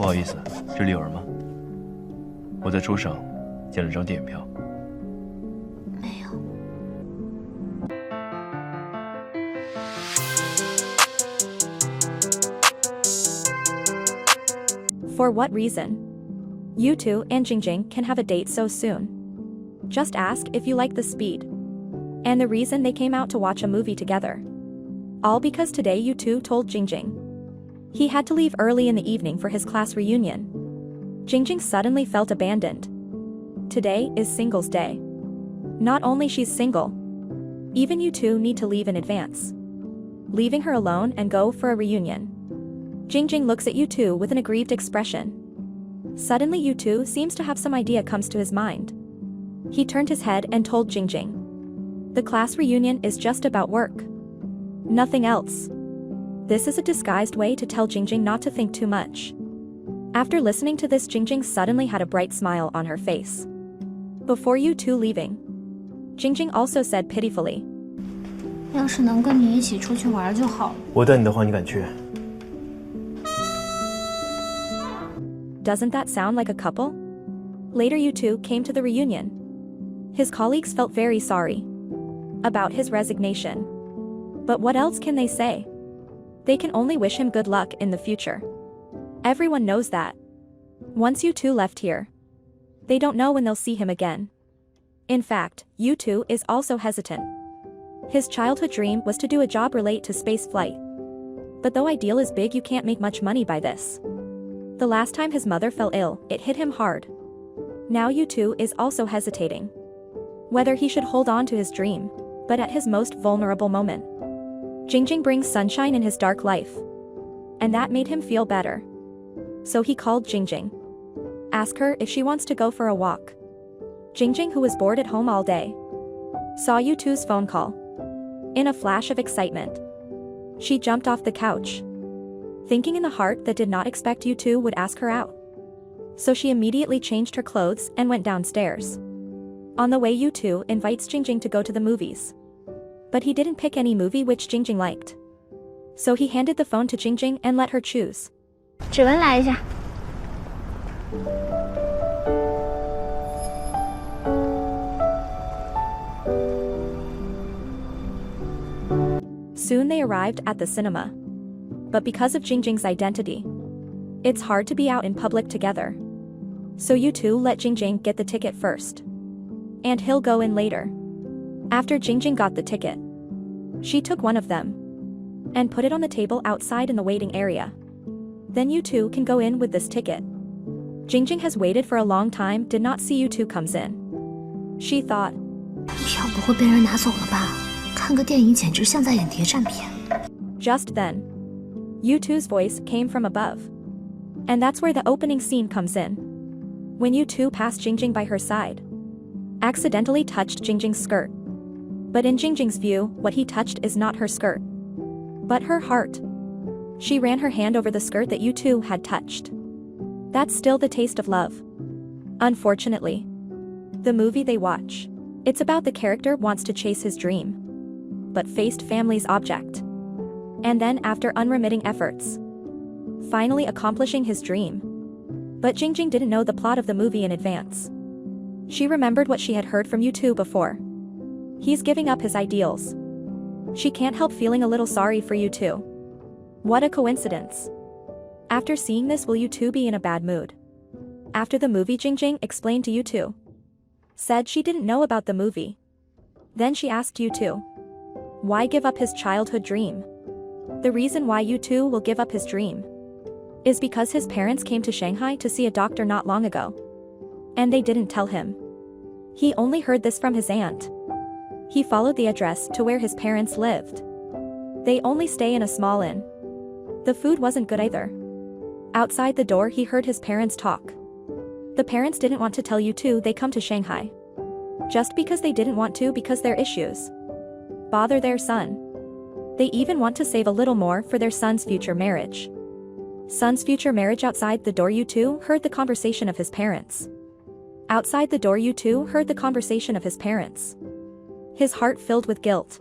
不好意思，这里有人吗？我在车上捡了张电影票。没有。For what reason? You two and Jingjing can have a date so soon. Just ask if you like the speed. And the reason they came out to watch a movie together. All because today you two told Jingjing. He had to leave early in the evening for his class reunion. Jingjing suddenly felt abandoned. Today is singles day. Not only she's single, even you two need to leave in advance. Leaving her alone and go for a reunion. Jingjing looks at you two with an aggrieved expression. Suddenly you two seems to have some idea comes to his mind. He turned his head and told Jingjing. The class reunion is just about work. Nothing else. This is a disguised way to tell Jingjing not to think too much. After listening to this, Jingjing suddenly had a bright smile on her face. Before you two leaving, Jingjing also said pitifully. 要是能跟你一起出去玩就好了。我带你的话，你敢去？ Doesn't that sound like a couple? Later you two came to the reunion. His colleagues felt very sorry about his resignation. But what else can they say? They can only wish him good luck in the future. Everyone knows that. Once you two left here, they don't know when they'll see him again. In fact, you two is also hesitant. His childhood dream was to do a job relate to space flight. But though ideal is big, you can't make much money by this. The last time his mother fell ill, it hit him hard. Now you two is also hesitating whether he should hold on to his dream, but at his most vulnerable moment. Jingjing brings sunshine in his dark life, and that made him feel better. So he called Jingjing. Ask her if she wants to go for a walk. Jingjing, who was bored at home all day, saw you two's phone call. In a flash of excitement, she jumped off the couch, thinking in the heart that did not expect you two would ask her out. So she immediately changed her clothes and went downstairs. On the way, you two invites Jingjing to go to the movies. But he didn't pick any movie which Jingjing liked. So he handed the phone to Jingjing and let her choose. 指纹来一下。Soon they arrived at the cinema. But because of Jingjing's identity, it's hard to be out in public together. So you two let Jingjing get the ticket first. And he'll go in later. After Jingjing got the ticket, she took one of them and put it on the table outside in the waiting area. Then you two can go in with this ticket. Jingjing has waited for a long time, did not see you two comes in. She thought, 票不会被人拿走了吧？看个电影简直像在演谍战片。 Just then, you two's voice came from above. And that's where the opening scene comes in. When you two passed Jingjing by her side, accidentally touched Jingjing's skirt. But in Jingjing's view, what he touched is not her skirt, but her heart. She ran her hand over the skirt that you two had touched. That's still the taste of love. Unfortunately, the movie they watch, it's about the character wants to chase his dream, but faced family's object. And then after unremitting efforts, finally accomplishing his dream. But Jingjing didn't know the plot of the movie in advance. She remembered what she had heard from you two before. He's giving up his ideals. She can't help feeling a little sorry for you two. What a coincidence. After seeing this, will you two be in a bad mood? After the movie, Jingjing explained to you two. Said she didn't know about the movie. Then she asked you two, why give up his childhood dream? The reason why you two will give up his dream is because his parents came to Shanghai to see a doctor not long ago. And they didn't tell him. He only heard this from his aunt. He followed the address to where his parents lived. They only stay in a small inn. The food wasn't good either. Outside the door, he heard his parents talk. The parents didn't want to tell you two they come to Shanghai. Just because they didn't want to, because their issues bother their son. They even want to save a little more for their son's future marriage. Son's future marriage. Outside the door, you two heard the conversation of his parents. Outside the door, you two heard the conversation of his parents. His heart filled with guilt.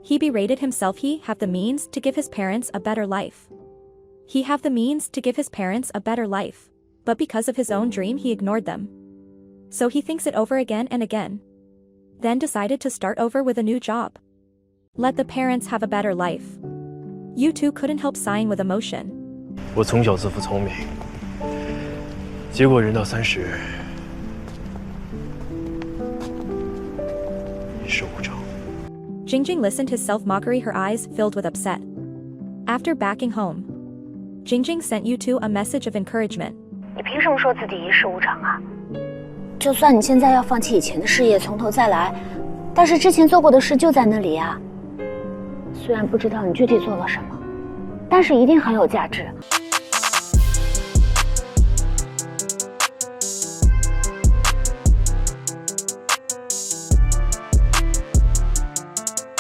He berated himself. He have the means to give his parents a better life. He have the means to give his parents a better life, but because of his own dream he ignored them. So he thinks it over again and again. Then decided to start over with a new job. Let the parents have a better life. You2 couldn't help sighing with emotion. 我从小自负聪明，结果人到30，一事无成。Jingjing listened his self-mockery, her eyes filled with upset. After backing home, Jingjing sent You2 a message of encouragement. 你凭什么说自己一事无成啊？就算你现在要放弃以前的事业，从头再来，但是之前做过的事就在那里啊。虽然不知道你具体做了什么，但是一定很有价值。